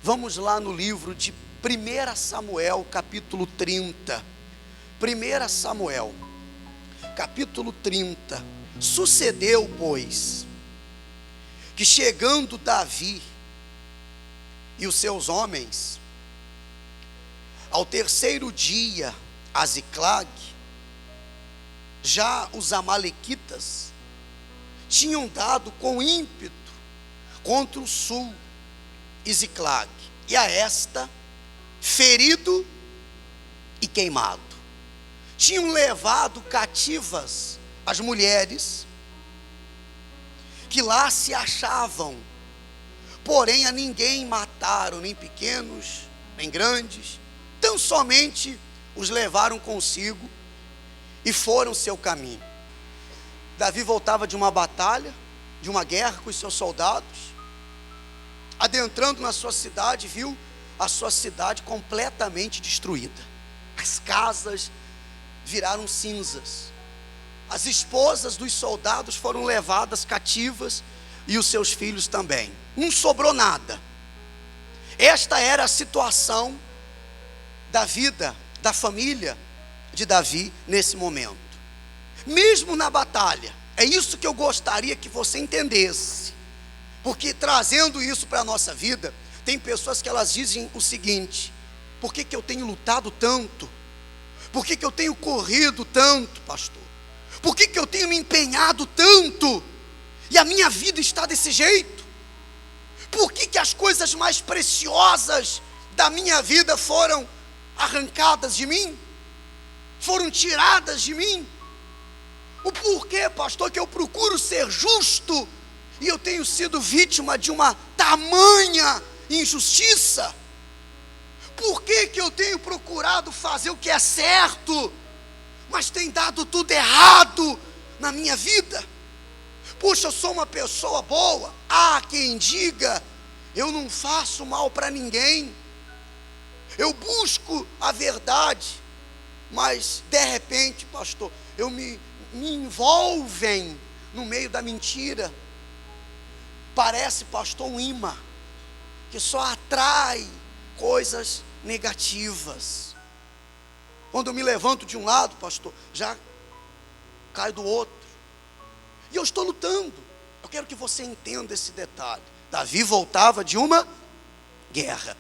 Vamos lá no livro de 1 Samuel, capítulo 30. 1 Samuel, capítulo 30. Sucedeu, pois, que chegando Davi e os seus homens ao terceiro dia a Ziclag, já os amalequitas tinham dado com ímpeto contra o sul e Ziclag, e a esta ferido e queimado. Tinham levado cativas as mulheres que lá se achavam, porém a ninguém mataram, nem pequenos, nem grandes, tão somente os levaram consigo e foram seu caminho. Davi voltava de uma batalha, de uma guerra com os seus soldados. Adentrando na sua cidade, viu a sua cidade completamente destruída. As casas viraram cinzas. As esposas dos soldados foram levadas cativas e os seus filhos também. Não sobrou nada. Esta era a situação da vida, da família de Davi nesse momento. Mesmo na batalha, é isso que eu gostaria que você entendesse. Porque trazendo isso para a nossa vida, tem pessoas que elas dizem o seguinte: por que eu tenho lutado tanto? Por que eu tenho corrido tanto, pastor? Por que eu tenho me empenhado tanto? E a minha vida está desse jeito? Por que as coisas mais preciosas da minha vida foram arrancadas de mim? Foram tiradas de mim? O porquê, pastor, que eu procuro ser justo e eu tenho sido vítima de uma tamanha injustiça? Por que eu tenho procurado fazer o que é certo, mas tem dado tudo errado na minha vida? Puxa, eu sou uma pessoa boa. Há quem diga, eu não faço mal para ninguém, eu busco a verdade, mas de repente, pastor, eu me envolvem no meio da mentira. Parece, pastor, um imã que só atrai coisas negativas. Quando eu me levanto de um lado, pastor, já caio do outro. E eu estou lutando. Eu quero que você entenda esse detalhe. Davi voltava de uma guerra.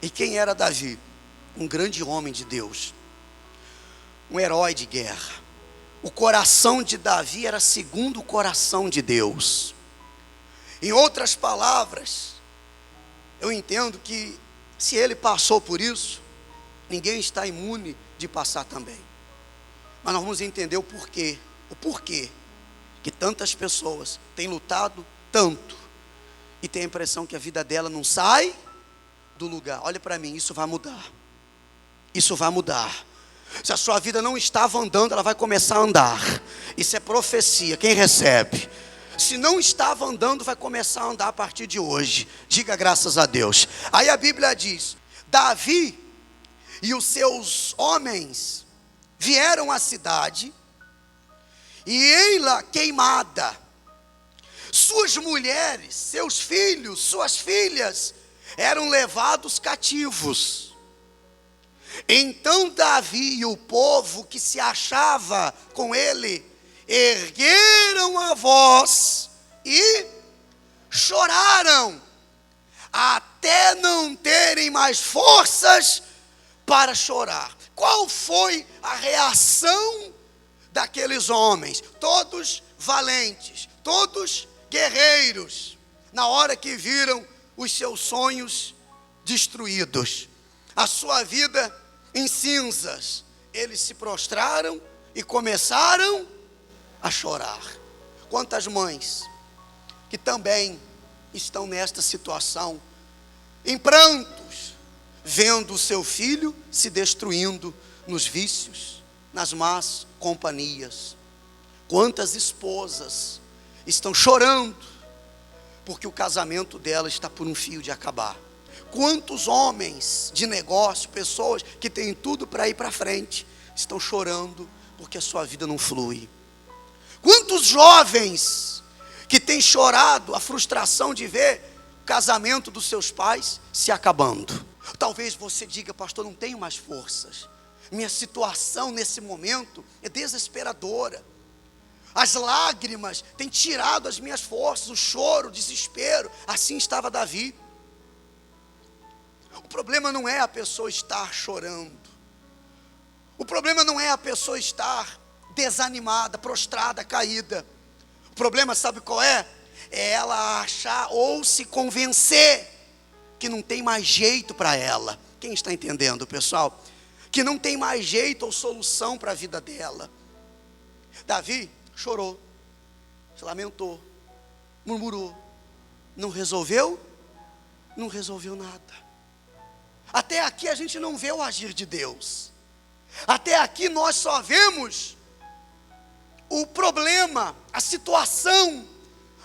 E quem era Davi? Um grande homem de Deus, um herói de guerra. O coração de Davi era segundo o coração de Deus. Em outras palavras, eu entendo que se ele passou por isso, ninguém está imune de passar também. Mas nós vamos entender o porquê que tantas pessoas têm lutado tanto e têm a impressão que a vida dela não sai do lugar. Olha para mim, isso vai mudar. Isso vai mudar. Se a sua vida não estava andando, ela vai começar a andar. Isso é profecia, quem recebe? Se não estava andando, vai começar a andar a partir de hoje. Diga graças a Deus. Aí a Bíblia diz: Davi e os seus homens vieram à cidade, e ei-la queimada. Suas mulheres, seus filhos, suas filhas eram levados cativos. Então Davi e o povo que se achava com ele ergueram a voz e choraram, até não terem mais forças para chorar. Qual foi a reação daqueles homens? Todos valentes, todos guerreiros, na hora que viram os seus sonhos destruídos, a sua vida em cinzas, eles se prostraram e começaram a chorar. Quantas mães que também estão nesta situação, em prantos, vendo o seu filho se destruindo nos vícios, nas más companhias. Quantas esposas estão chorando porque o casamento dela está por um fio de acabar. Quantos homens de negócio, pessoas que têm tudo para ir para frente, estão chorando porque a sua vida não flui. Quantos jovens que têm chorado a frustração de ver casamento dos seus pais se acabando. Talvez você diga: pastor, não tenho mais forças. Minha situação nesse momento é desesperadora. As lágrimas têm tirado as minhas forças, o choro, o desespero. Assim estava Davi. O problema não é a pessoa estar chorando. O problema não é a pessoa estar desanimada, prostrada, caída. O problema, sabe qual é? É ela achar ou se convencer que não tem mais jeito para ela. Quem está entendendo, pessoal? Que não tem mais jeito ou solução para a vida dela. Davi chorou, se lamentou, murmurou. Não resolveu? Não resolveu nada. Até aqui a gente não vê o agir de Deus. Até aqui nós só vemos o problema, a situação.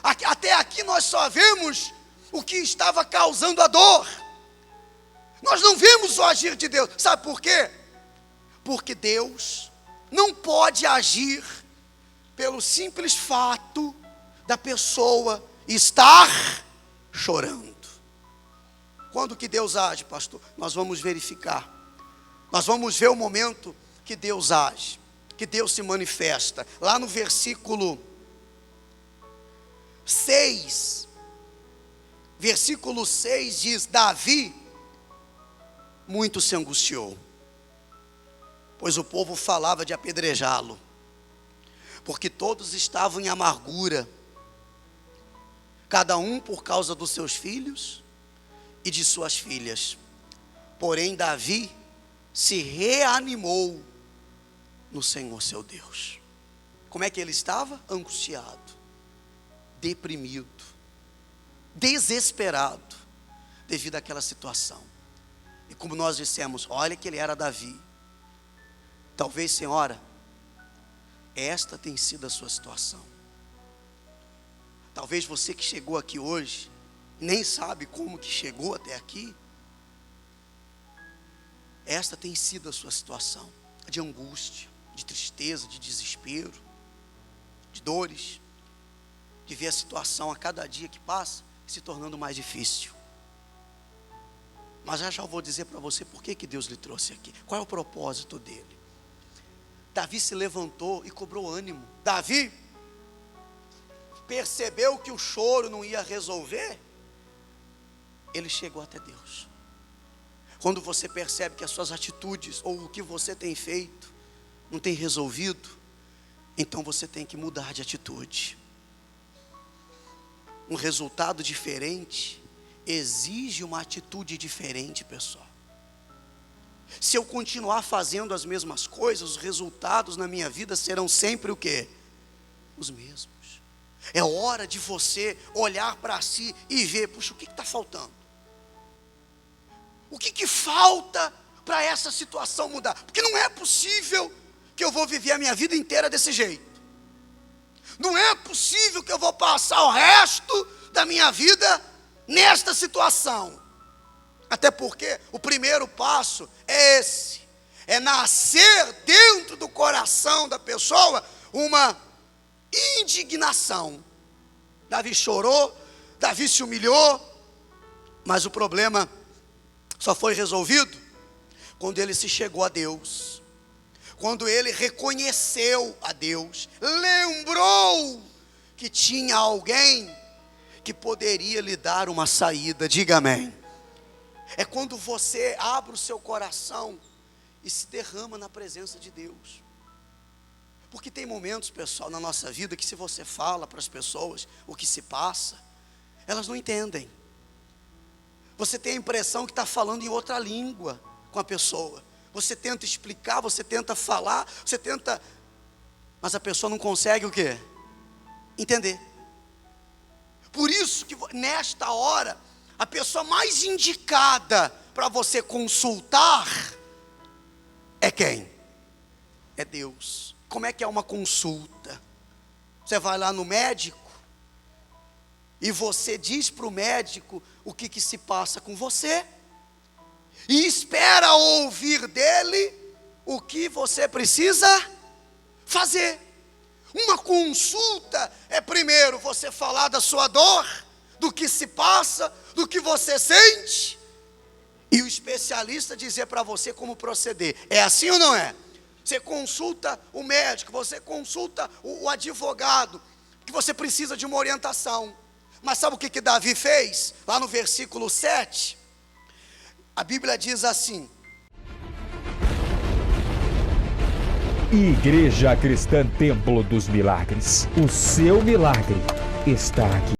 Até aqui nós só vemos o que estava causando a dor. Nós não vemos o agir de Deus. Sabe por quê? Porque Deus não pode agir pelo simples fato da pessoa estar chorando. Quando que Deus age, pastor? Nós vamos verificar. Nós vamos ver o momento que Deus age, que Deus se manifesta. Lá no versículo 6, versículo 6 diz: Davi muito se angustiou, pois o povo falava de apedrejá-lo, porque todos estavam em amargura, cada um por causa dos seus filhos e de suas filhas. Porém Davi se reanimou no Senhor seu Deus. Como é que ele estava? Angustiado, deprimido, desesperado, devido àquela situação. E como nós dissemos, olha que ele era Davi. Talvez, senhora, esta tem sido a sua situação. Talvez você que chegou aqui hoje, nem sabe como que chegou até aqui. Esta tem sido a sua situação, de angústia, de tristeza, de desespero, de dores, de ver a situação a cada dia que passa se tornando mais difícil. Mas já vou dizer para você por que Deus lhe trouxe aqui. Qual é o propósito dele? Davi se levantou e cobrou ânimo. Davi percebeu que o choro não ia resolver. Ele chegou até Deus. Quando você percebe que as suas atitudes ou o que você tem feito não tem resolvido, então você tem que mudar de atitude. Um resultado diferente exige uma atitude diferente, pessoal. Se eu continuar fazendo as mesmas coisas, os resultados na minha vida serão sempre o quê? Os mesmos. É hora de você olhar para si e ver, puxa, o que está faltando? O que falta para essa situação mudar? Porque não é possível que eu vou viver a minha vida inteira desse jeito. Não é possível que eu vou passar o resto da minha vida nesta situação. Até porque o primeiro passo é esse. É nascer dentro do coração da pessoa uma indignação. Davi chorou, Davi se humilhou, mas o problema só foi resolvido quando ele se chegou a Deus, quando ele reconheceu a Deus, lembrou que tinha alguém que poderia lhe dar uma saída. Diga amém. É quando você abre o seu coração e se derrama na presença de Deus. Porque tem momentos, pessoal, na nossa vida que se você fala para as pessoas o que se passa, elas não entendem. Você tem a impressão que está falando em outra língua com a pessoa. Você tenta explicar, você tenta falar, você tenta... mas a pessoa não consegue o quê? Entender. Por isso que nesta hora, a pessoa mais indicada para você consultar é quem? É Deus. Como é que é uma consulta? Você vai lá no médico e você diz para o médico o que se passa com você e espera ouvir dele o que você precisa fazer. Uma consulta é primeiro você falar da sua dor, do que se passa, do que você sente, e o especialista dizer para você como proceder. É assim ou não é? Você consulta o médico, você consulta o advogado, que você precisa de uma orientação. Mas sabe o que Davi fez? Lá no versículo 7, a Bíblia diz assim: Igreja Cristã Templo dos Milagres, o seu milagre está aqui.